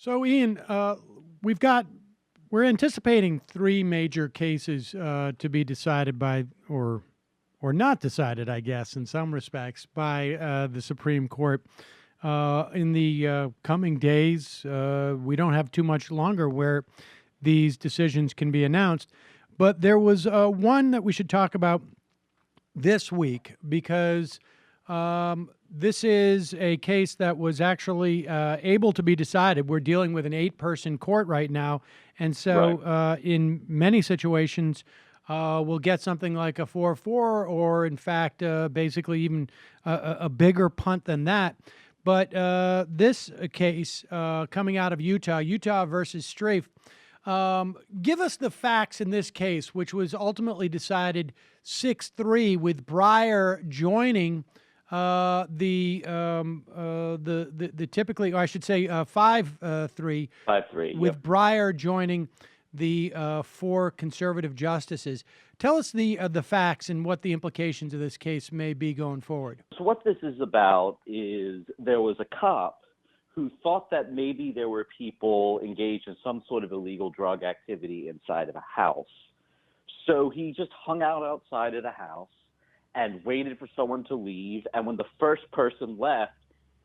So, Ian, we're anticipating three major cases to be decided by, or not decided, I guess, in some respects, by the Supreme Court in the coming days. We don't have too much longer where these decisions can be announced, but there was one that we should talk about this week because this is a case that was actually able to be decided. We're dealing with an eight-person court right now, and so Right. in many situations, we'll get something like a 4-4, or in fact, basically even a bigger punt than that. But this case coming out of Utah versus Strafe, give us the facts in this case, which was ultimately decided 6-3, with Breyer joining the typically, or I should say, 5-3, 5-3. with Yep. Breyer joining the four conservative justices. Tell us the facts and what the implications of this case may be going forward. So what this is about is there was a cop who thought that maybe there were people engaged in some sort of illegal drug activity inside of a house. So he just hung out outside of the house and waited for someone to leave. And when the first person left,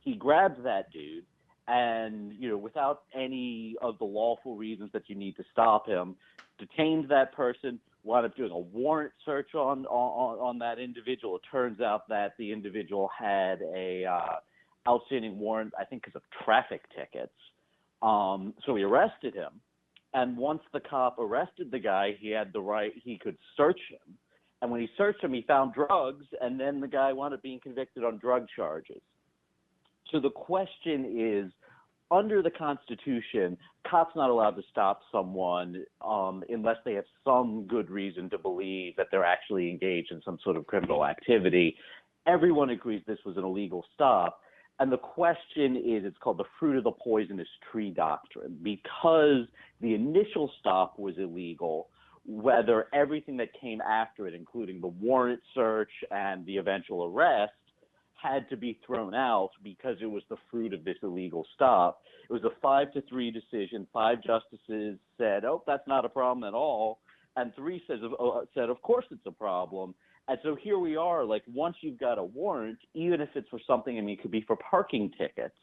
he grabbed that dude and, without any of the lawful reasons that you need to stop him, detained that person, wound up doing a warrant search on that individual. It turns out that the individual had a outstanding warrant, I think, because of traffic tickets. So he arrested him. And once the cop arrested the guy, he had the right, he could search him. And when he searched him, he found drugs, and then the guy wound up being convicted on drug charges. So the question is, under the Constitution, cops not allowed to stop someone unless they have some good reason to believe that they're actually engaged in some sort of criminal activity. Everyone agrees this was an illegal stop. And the question is, it's called the fruit of the poisonous tree doctrine. Because the initial stop was illegal, whether everything that came after it, including the warrant search and the eventual arrest, had to be thrown out because it was the fruit of this illegal stop. It was a 5-3 decision. 5 justices said, "Oh, that's not a problem at all," and 3 said, "Of course it's a problem." And so here we are. Like, once you've got a warrant, even if it's for something, I mean, it could be for parking tickets,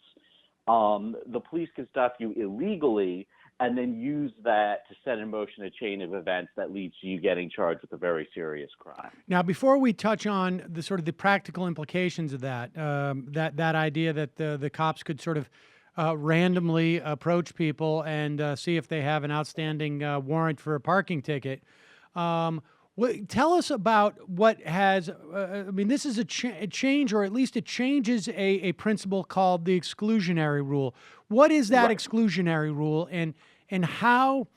the police can stop you illegally and then use that to set in motion a chain of events that leads to you getting charged with a very serious crime. Now, before we touch on the sort of the practical implications of that, that idea that the cops could sort of randomly approach people and see if they have an outstanding warrant for a parking ticket. Tell us about what has. I mean, this is a change, or at least it changes a principle called the exclusionary rule. What is that Right. exclusionary rule, and how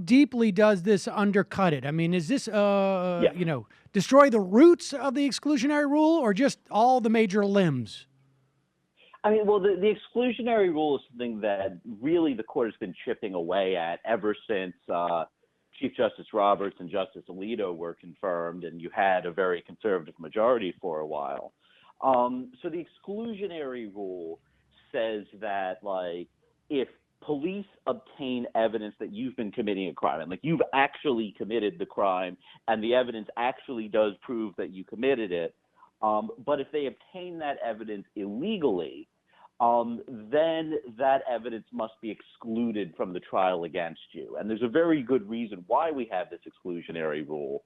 deeply does this undercut it? I mean, is this Yeah. destroy the roots of the exclusionary rule, or just all the major limbs? I mean, well, the exclusionary rule is something that really the court has been chipping away at ever since Chief Justice Roberts and Justice Alito were confirmed, and you had a very conservative majority for a while. So the exclusionary rule says that, like, if police obtain evidence that you've been committing a crime, and like you've actually committed the crime, and the evidence actually does prove that you committed it, but if they obtain that evidence illegally, then that evidence must be excluded from the trial against you. And there's a very good reason why we have this exclusionary rule,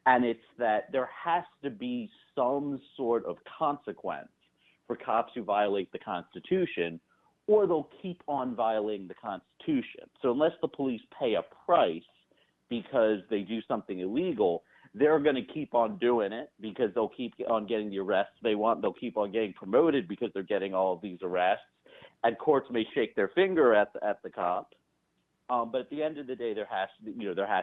and it's that there has to be some sort of consequence for cops who violate the Constitution, or they'll keep on violating the Constitution. So unless the police pay a price because they do something illegal, they're going to keep on doing it because they'll keep on getting the arrests they want. They'll keep on getting promoted because they're getting all of these arrests. And courts may shake their finger at the cops, but at the end of the day, there has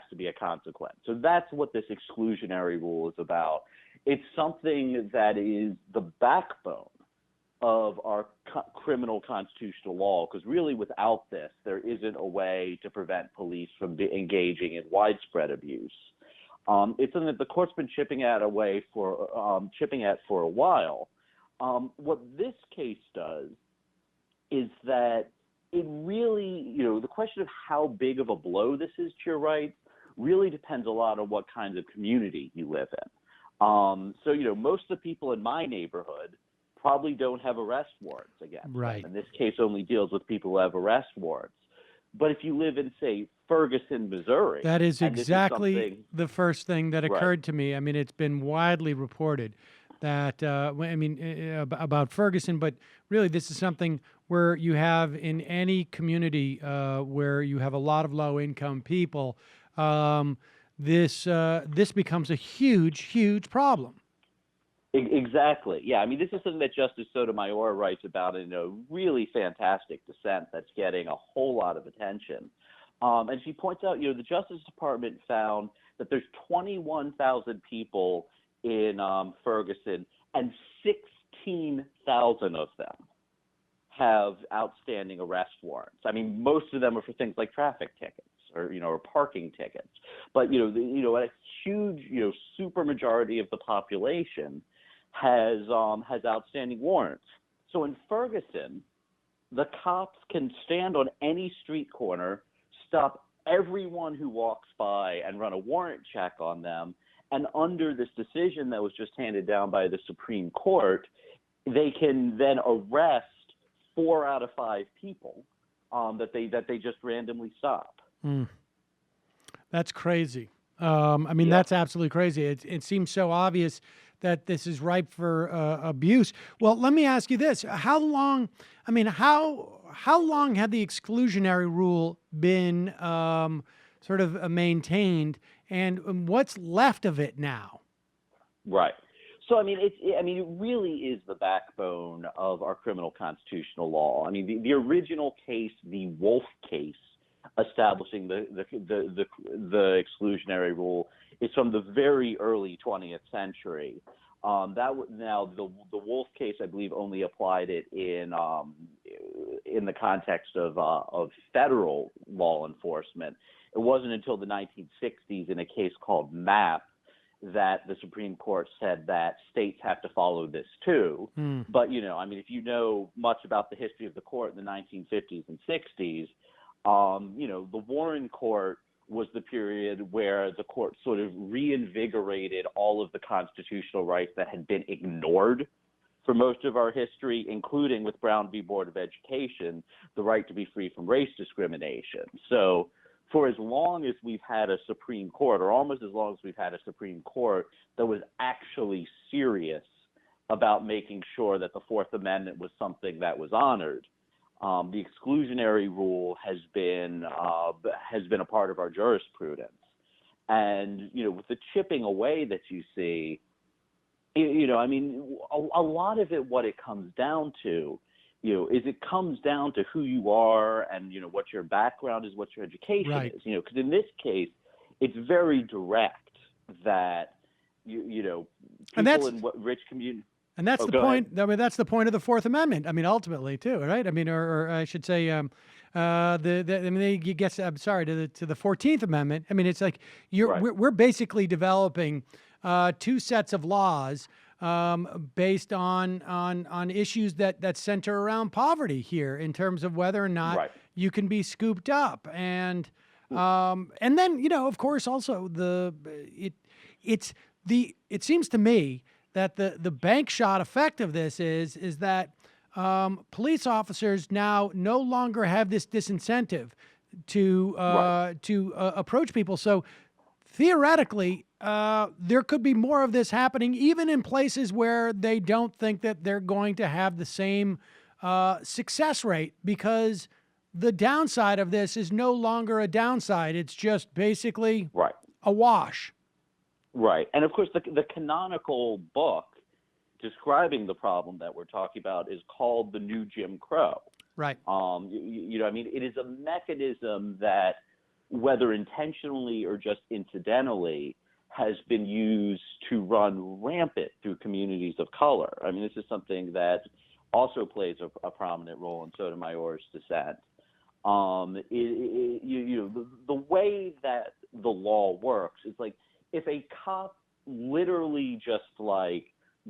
to be a consequence. So that's what this exclusionary rule is about. It's something that is the backbone of our criminal constitutional law, because really without this, there isn't a way to prevent police from engaging in widespread abuse. It's something that the court's been chipping at for a while. What this case does is that really, the question of how big of a blow this is to your rights really depends a lot on what kind of community you live in. So, most of the people in my neighborhood probably don't have arrest warrants against Right. them. And this case only deals with people who have arrest warrants. But if you live in, say, Ferguson, Missouri, That is and this is exactly something, the first thing that right, occurred to me. I mean, it's been widely reported that, about Ferguson, but really this is something where you have in any community where you have a lot of low-income people, this becomes a huge, huge problem. exactly. Yeah, I mean, this is something that Justice Sotomayor writes about in a really fantastic dissent that's getting a whole lot of attention. And she points out, the Justice Department found that there's 21,000 people in Ferguson, and 16,000 of them have outstanding arrest warrants. I mean, most of them are for things like traffic tickets or parking tickets. But a huge super majority of the population has outstanding warrants. So in Ferguson, the cops can stand on any street corner, stop everyone who walks by, and run a warrant check on them. And under this decision that was just handed down by the Supreme Court, they can then arrest 4 out of 5 people that they just randomly stop. That's crazy. Yeah. That's absolutely crazy. It seems so obvious that this is ripe for abuse. Well, let me ask you this: how long? How long had the exclusionary rule been sort of maintained, and what's left of it now? Right. So it really is the backbone of our criminal constitutional law. I mean, the original case, the Wolf case, establishing the exclusionary rule, is from the very early 20th century. Now the Wolf case, I believe, only applied it in the context of federal law enforcement. It wasn't until the 1960s, in a case called Mapp, that the Supreme Court said that states have to follow this too. But if you know much about the history of the court in the 1950s and 60s, the Warren Court was the period where the court sort of reinvigorated all of the constitutional rights that had been ignored for most of our history, including with Brown v. Board of Education, the right to be free from race discrimination. So for as long as we've had a Supreme Court, or almost as long as we've had a Supreme Court that was actually serious about making sure that the Fourth Amendment was something that was honored, the exclusionary rule has been a part of our jurisprudence. And with the chipping away that you see, a lot of it, what it comes down to, is it comes down to who you are and what your background is, what your education Right. is. Because in this case, it's very direct that people in what rich community. And that's the point. Ahead. I mean, that's the point of the Fourth Amendment. I mean, ultimately, too, right? I mean, or I should say, you get. I'm sorry, to the 14th Amendment. I mean, it's like Right. we're basically developing 2 sets of laws based on issues that center around poverty here, in terms of whether or not Right. you can be scooped up, and then of course, also it seems to me that the bank shot effect of this is that police officers now no longer have this disincentive to approach people. So theoretically, there could be more of this happening, even in places where they don't think that they're going to have the same success rate, because the downside of this is no longer a downside. It's just basically a wash. Right. And of course, the canonical book describing the problem that we're talking about is called The New Jim Crow. Right. It is a mechanism that, whether intentionally or just incidentally, has been used to run rampant through communities of color. I mean, this is something that also plays a prominent role in Sotomayor's dissent. The way that the law works is like, if a cop literally just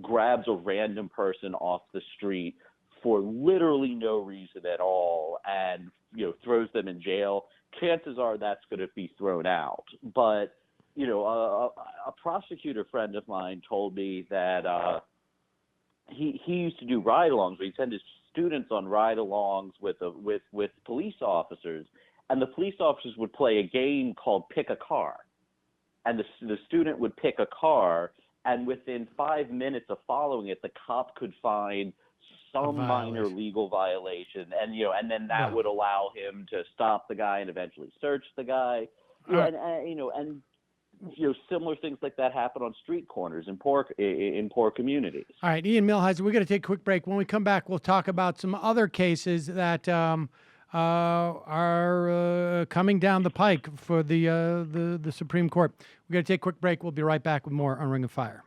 grabs a random person off the street for literally no reason at all, and throws them in jail, chances are that's going to be thrown out. But a prosecutor friend of mine told me that he used to do ride-alongs where he'd send his students on ride-alongs with police officers, and the police officers would play a game called Pick a Car, and the student would pick a car, and within 5 minutes of following it, the cop could find some minor legal violation, and then that would allow him to stop the guy and eventually search the guy. Similar things like that happen on street corners in poor communities. All right, Ian Millhiser, we're going to take a quick break. When we come back, we'll talk about some other cases that are coming down the pike for the Supreme Court. We're going to take a quick break. We'll be right back with more on Ring of Fire.